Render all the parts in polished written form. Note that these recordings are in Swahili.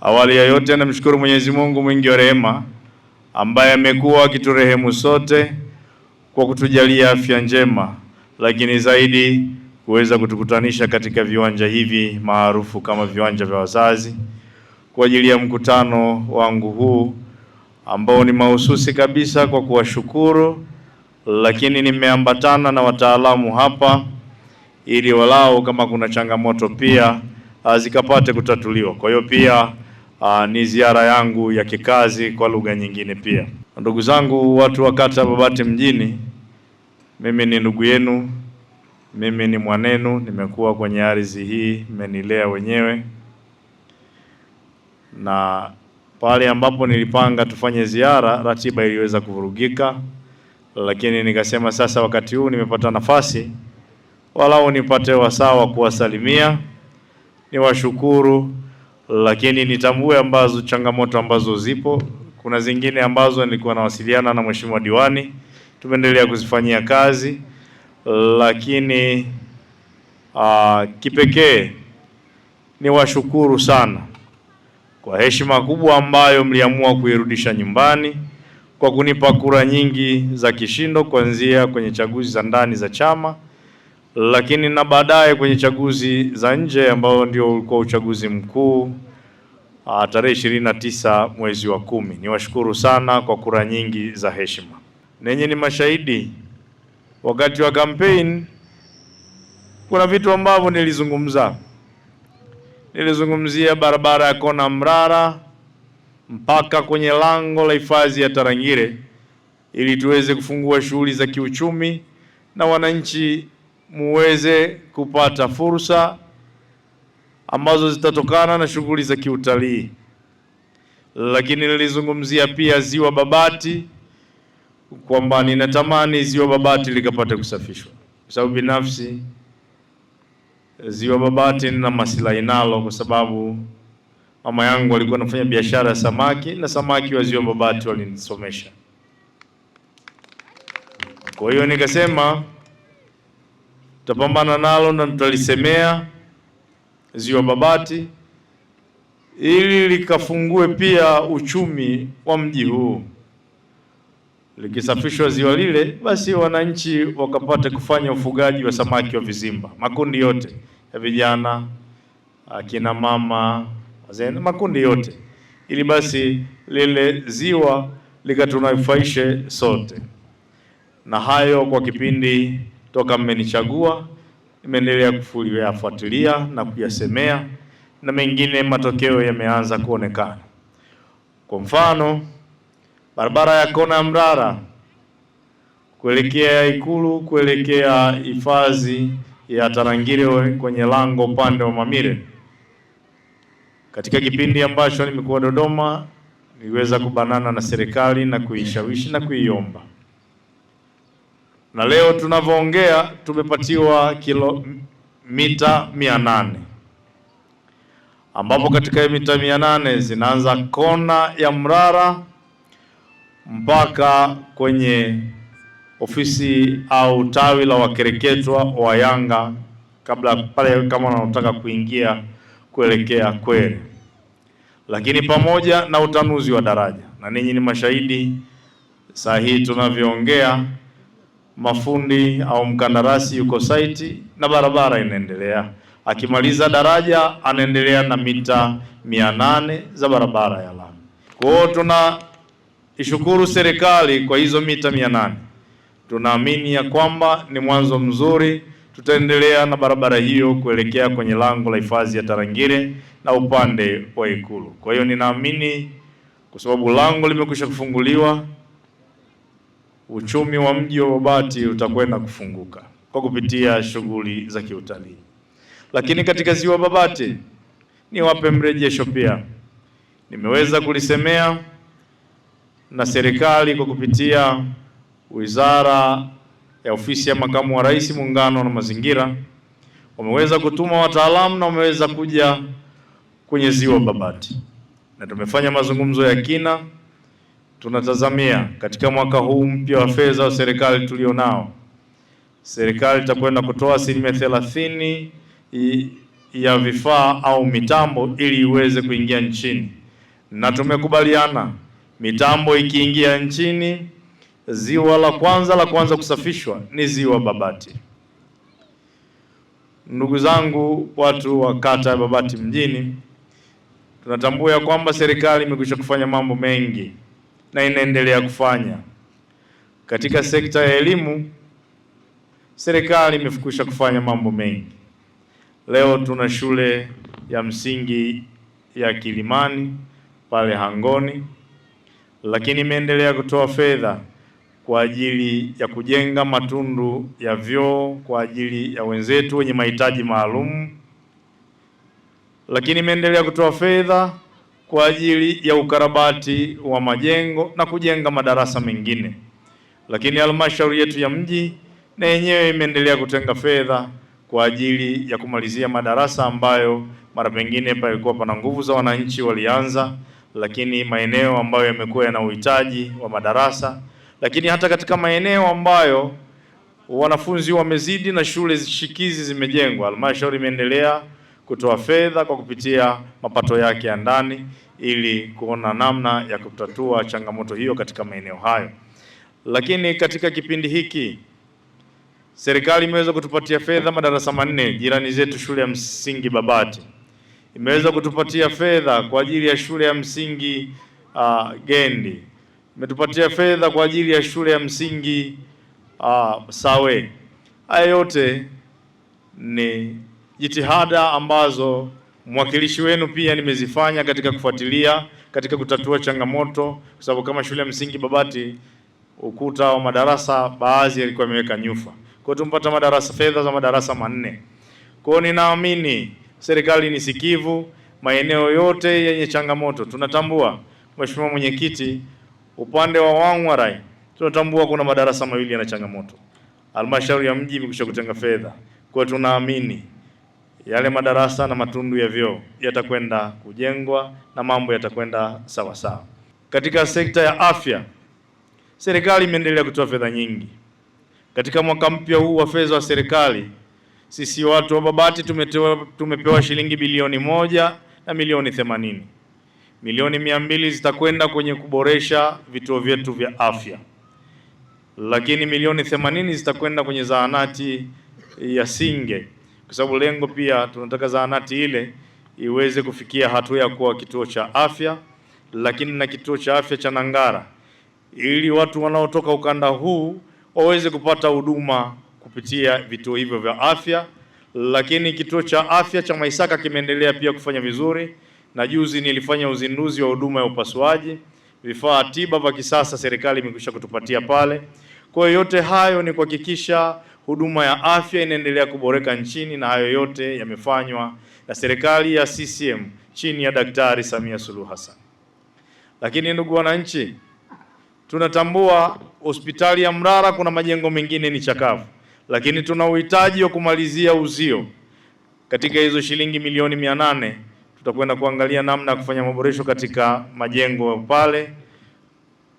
Awali ya yote namshukuru Mwenyezi Mungu mwingi wa rehema ambaye amekuwa akiturehemu sote kwa kutujalia afya njema, lakini zaidi kuweza kutukutanisha katika viwanja hivi maarufu kama viwanja vya wazazi kwa ajili ya mkutano wangu huu ambao ni mahususi kabisa kwa kuwashukuru, lakini nimeambatana na wataalamu hapa ili walao kama kuna changamoto pia zikapate kutatuliwa. Kwa hiyo pia ni ziara yangu ya kikazi kwa lugha nyingine pia. Ndugu zangu watu wa kata Babati mjini, mimi ni ndugu yenu, mimi ni mwanenu, nimekuwa kwenye ardhi hii, mmenilea wenyewe, na pale ambapo nilipanga tufanye ziara ratiba iliweza kuvurugika, lakini nikasema sasa wakati huu nimepata nafasi walau nipate wasaa wa kuwasalimia, niwashukuru, lakini nitambue changamoto ambazo zipo. Kuna zingine ambazo nilikuwa nawasiliana na Mheshimiwa Diwani, tumeendelea kuzifanyia kazi, lakini kipekee niwashukuru sana kwa heshima kubwa ambayo mliamua kuirudisha nyumbani kwa kunipa kura nyingi za kishindo kuanzia kwenye chaguzi za ndani za chama, lakini na baadaye kwenye chaguzi za nje ambao ndio ulikuwa uchaguzi mkuu tarehe 29 mwezi wa 10. Niwashukuru sana kwa kura nyingi za heshima. Nenye ni mashahidi, wakati wa campaign kuna vitu ambavyo nilizungumzia barabara ya Kona Mrara mpaka kwenye lango la hifadhi ya Tarangire ili tuweze kufungua shughuli za kiuchumi na wananchi muweze kupata fursa ambazo zitatokana na shughuli za kiutalii. Lakini nilizungumzia pia Ziwa Babati kwamba ninatamani Ziwa Babati likapate kusafishwa, kwa sababu binafsi Ziwa Babati nina maslahi nalo, kwa sababu mama yangu alikuwa anafanya biashara ya samaki na samaki wa Ziwa Babati walinisomesha. Kwa hiyo nikasema tutapambana nalo na tutalisemea Ziwa Babati ili likafungue pia uchumi wa mji huu. Likisafishwa ziwa lile, basi wananchi wakapata kufanya ufugaji wa samaki wa vizimba, makundi yote ya vijana, akina mama, wazee, makundi yote, ili basi lile ziwa likatunufaishe sote. Na hayo kwa kipindi toka mmenichagua nimeendelea kuyafuatilia na kuyasemea, na mengine matokeo yameanza kuonekana. Kwa mfano, barabara ya Kona Mrara kuelekea Ikulu kuelekea hifadhi ya Tarangire kwenye lango upande wa Mamire, katika kipindi ambacho nimekuwa Dodoma niliweza kubanana na serikali na kuishawishi na kuiomba, na leo tunavyoongea tumepatiwa kilomita 800, ambapo katika mita 800 zinaanza Kona ya Mrara mpaka kwenye ofisi au tawi la wakereketwa wa Yanga, kabla pale kama unataka kuingia kuelekea Kwere, lakini pamoja na utanuzi wa daraja. Na ninyi ni mashahidi, saa hii tunavyoongea mafundi au mkandarasi yuko site na barabara inaendelea. Akimaliza daraja anaendelea na mita 800 za barabara ya lami. Kwa hiyo tunaishukuru serikali kwa hizo mita 800. Tunaamini ya kwamba ni mwanzo mzuri, tutaendelea na barabara hiyo kuelekea kwenye lango la hifadhi ya Tarangire na upande wa Ikulu. Kwa hiyo ninaamini kwa sababu lango limekwisha kufunguliwa, uchumi wa mji wa Babati utakwenda kufunguka kwa kupitia shughuli za kiutalii. Lakini katika Ziwa Babati niwape mrejesho pia, nimeweza kulisemea na serikali kwa kupitia Wizara ya Ofisi ya Makamu wa Rais, Muungano na Mazingira, wameweza kutuma wataalamu na wameweza kuja kwenye Ziwa Babati na tumefanya mazungumzo ya kina. Tunatazamia katika mwaka huu mpya wa fedha wa serikali tulionao, serikali itakwenda kutoa 30% ya vifaa au mitambo ili iweze kuingia nchini na tumekubaliana mitambo ikiingia nchini, ziwa la kwanza kusafishwa ni ziwa Babati. Ndugu zangu, watu wa kata ya Babati mjini, tunatambua ya kwamba serikali imekwisha kufanya mambo mengi na inaendelea kufanya. Katika sekta ya elimu, serikali imekwisha kufanya mambo mengi. Leo tuna shule ya msingi ya Kilimani pale Hangoni, lakini imeendelea kutoa fedha kwa ajili ya kujenga matundu ya vyoo kwa ajili ya wenzetu wenye mahitaji maalum, lakini imeendelea kutoa fedha kwa ajili ya ukarabati wa majengo na kujenga madarasa mengine. Lakini halmashauri yetu ya mji na yenyewe imeendelea kutenga fedha kwa ajili ya kumalizia madarasa ambayo mara pengine palikuwa pana nguvu za wananchi walianza, lakini maeneo ambayo yamekuwa yana uhitaji wa madarasa, lakini hata katika maeneo ambayo wanafunzi wamezidi na shule shikizi zimejengwa, halmashauri imeendelea kutoa fedha kwa kupitia mapato yake ya ndani ili kuona namna ya kutatua changamoto hiyo katika maeneo hayo. Lakini katika kipindi hiki serikali imeweza kutupatia fedha madarasa manne. Jirani zetu shule ya msingi Babati imeweza kutupatia fedha kwa ajili ya shule ya msingi Gendi, imetupatia fedha kwa ajili ya shule ya msingi Sawe. Haya yote ni jitihada ambazo mwakilishi wenu pia nimezifanya katika kufuatilia, katika kutatua changamoto, kwa sababu kama shule ya msingi Babati ukuta wa madarasa baadhi yalikuwa yameweka nyufa. Kwa hiyo tumpata madarasa, fedha za madarasa manne. Kwa hiyo ninaamini serikali ni sikivu, maeneo yote yenye changamoto tunatambua. Mheshimiwa Mwenyekiti, upande wa Wangwarai tunatambua kuna madarasa mawili yana changamoto. Halmashauri ya mji imekwisha kutenga fedha. Kwa hiyo tunaamini yale madarasa na matundu ya vyoo yatakwenda kujengwa na mambo yatakwenda sawa sawa. Katika sekta ya afya, serikali imeendelea kutoa fedha nyingi. Katika mwaka mpya huu wa fedha wa serikali, sisi watu wa Babati tumepewa shilingi bilioni 1 na milioni 80. Milioni 200 zitakwenda kwenye kuboresha vituo vyetu vya afya, lakini milioni 80 zitakwenda kwenye zahanati ya Singe, kwa sababu lengo pia tunataka zahanati ile iweze kufikia hatua ya kuwa kituo cha afya, lakini na kituo cha afya cha Nangara, ili watu wanaotoka ukanda huu waweze kupata huduma kupitia vituo hivyo vya afya. Lakini kituo cha afya cha Maisaka kimeendelea pia kufanya vizuri, na juzi nilifanya uzinduzi wa huduma ya upasuaji, vifaa tiba vya kisasa serikali imekwisha kutupatia pale. Kwa hiyo yote hayo ni kuhakikisha huduma ya afya inaendelea kuboreka nchini, na hayo yote yamefanywa na serikali ya CCM chini ya Daktari Samia Suluhu Hassan. Lakini ndugu wananchi, tunatambua hospitali ya Mrara kuna majengo mengine ni chakavu, lakini tuna uhitaji wa kumalizia uzio. Katika hizo shilingi milioni 800 tutakwenda kuangalia namna ya kufanya maboresho katika majengo pale.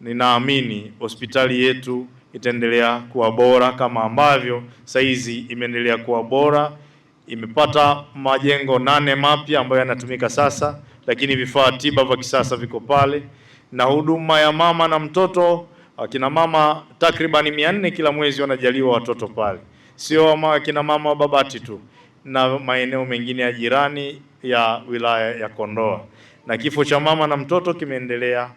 Ninaamini hospitali yetu itaendelea kuwa bora kama ambavyo saizi imeendelea kuwa bora. Imepata majengo 8 mapya ambayo yanatumika sasa, lakini vifaa tiba vya kisasa viko pale, na huduma ya mama na mtoto, akina mama takribani 400 kila mwezi wanajaliwa watoto pale. Sio akina mama wa Babati tu, na maeneo mengine ya jirani ya wilaya ya Kondoa. Na kifo cha mama na mtoto kimeendelea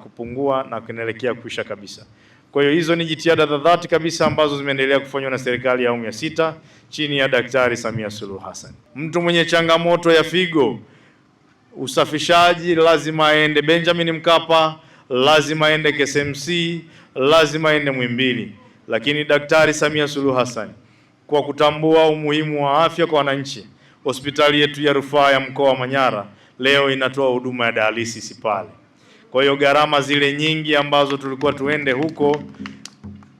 kupungua na kinaelekea kuisha kabisa. Kwa hiyo hizo ni jitihada za dhati kabisa ambazo zimeendelea kufanywa na serikali ya awamu ya 6 chini ya Daktari Samia Suluhu Hassan. Mtu mwenye changamoto ya figo, usafishaji lazima aende Benjamin Mkapa, lazima aende KSMC, lazima aende Muhimbili. Lakini Daktari Samia Suluhu Hassan kwa kutambua umuhimu wa afya kwa wananchi, hospitali yetu ya rufaa ya mkoa wa Manyara leo inatoa huduma ya dialysis pale. Kwa hiyo gharama zile nyingi ambazo tulikuwa tuende huko,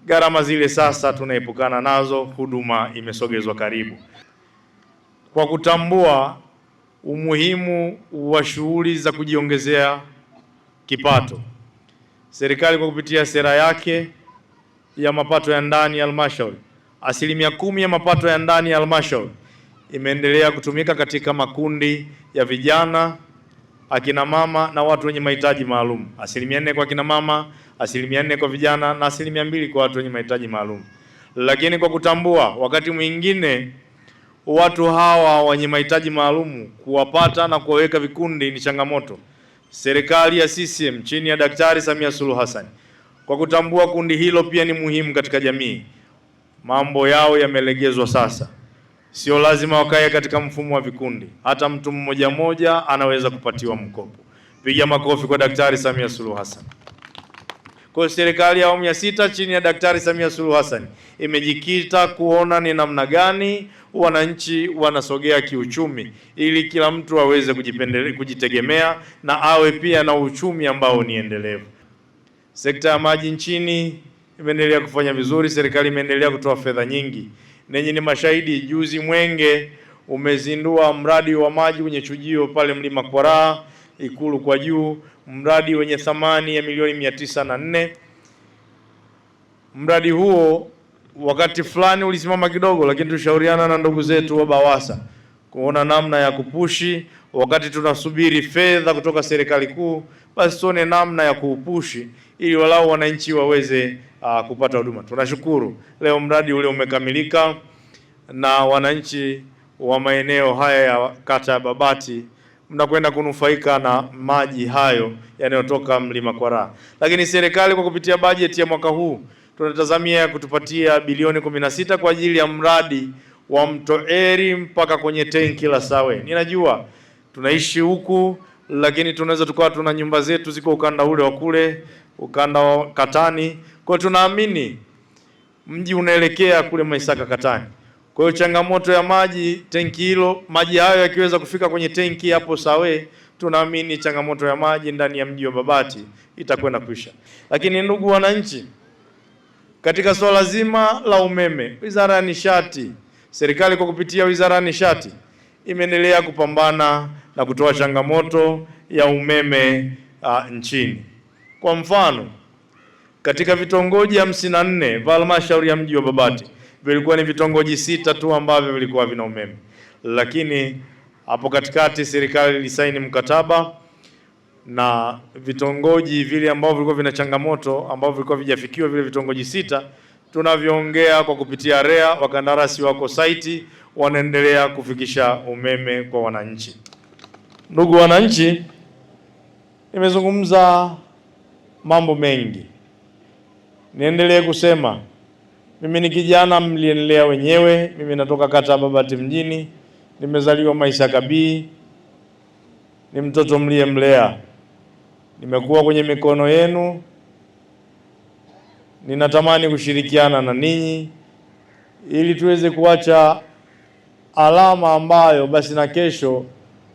gharama zile sasa tunaepukana nazo, huduma imesogezwa karibu. Kwa kutambua umuhimu wa shughuli za kujiongezea kipato, serikali kwa kupitia sera yake ya mapato ya ndani ya halmashauri, 10% ya mapato ya ndani ya halmashauri imeendelea kutumika katika makundi ya vijana, akina mama na watu wenye mahitaji maalum. 4% kwa akina mama, 4% kwa vijana na 2% kwa watu wenye mahitaji maalum. Lakini kwa kutambua wakati mwingine watu hawa wenye mahitaji maalum kuwapata na kuwaweka vikundi ni changamoto, serikali ya CCM chini ya Daktari Samia Suluhu Hassan kwa kutambua kundi hilo pia ni muhimu katika jamii, mambo yao yamelegezwa sasa. Sio lazima wakae katika mfumo wa vikundi, hata mtu mmoja mmoja anaweza kupatiwa mkopo. Piga makofi kwa Daktari Samia Suluhu Hassan. Kwa serikali ya awamu ya 6 chini ya Daktari Samia Suluhu Hassan imejikita kuona ni namna gani wananchi wanasogea kiuchumi ili kila mtu aweze kujitegemea na awe pia na uchumi ambao ni endelevu. Sekta ya maji nchini imeendelea kufanya vizuri, serikali imeendelea kutoa fedha nyingi. Nenyi ni mashahidi, juzi Mwenge umezindua mradi wa maji kwenye chujio pale Mlima Kwaraa Ikulu kwa juu, mradi wenye thamani ya milioni 904. Mradi huo wakati fulani ulisimama kidogo, lakini tushauriana na ndugu zetu wa BAWASA kuona namna ya kupushi. Wakati tunasubiri fedha kutoka serikali kuu, basi tuone namna ya kuupushi ili walau wananchi waweze kupata huduma. Tunashukuru leo mradi ule umekamilika na wananchi wa maeneo haya ya kata ya Babati mnakwenda kunufaika na maji hayo yanayotoka Mlima Kwaraa. Lakini serikali kwa kupitia bajeti ya mwaka huu tunatazamia kutupatia bilioni 16 kwa ajili ya mradi wa Mto Eri mpaka kwenye tenki la Sawe. Ninajua tunaishi huku, lakini tunaweza tukawa tuna nyumba zetu ziko ukanda ule wa kule, ukanda wa Katani. Kwa tunaamini mji unaelekea kule Maisaka Katani. Kwa hiyo changamoto ya maji, tenki hilo, maji hayo yakiweza kufika kwenye tenki hapo Sawe, tunaamini changamoto ya maji ndani ya mji wa Babati itakwenda kuisha. Lakini ndugu wananchi, katika swala zima la umeme, Wizara ya Nishati, serikali kwa kupitia Wizara ya Nishati imeendelea kupambana na kutoa changamoto ya umeme nchini. Kwa mfano, katika vitongoji 54 vya halmashauri ya mji wa Babati vilikuwa ni vitongoji 6 tu ambavyo vilikuwa vina umeme. Lakini hapo katikati serikali ilisaini mkataba na vitongoji vile ambavyo vilikuwa vina changamoto ambavyo vilikuwa vijafikiwa vile vitongoji 6, tunavyoongea kwa kupitia REA, wakandarasi wako site wanaendelea kufikisha umeme kwa wananchi. Ndugu wananchi, nimezungumza mambo mengi. Niendelee kusema mimi ni kijana mliendelea wenyewe. Mimi natoka kata ya Babati mjini, nimezaliwa Maisaka B, ni mtoto mliyemlea. Nimekuwa kwenye mikono yenu, ninatamani kushirikiana na ninyi ili tuweze kuacha alama ambayo basi na kesho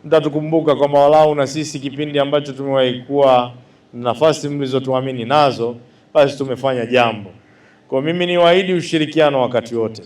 mtatukumbuka kwamba walau na sisi kipindi ambacho tumewahi kuwa nafasi mlizotuamini nazo basi tumefanya jambo. Kwa mimi niwaahidi ushirikiano wakati wote.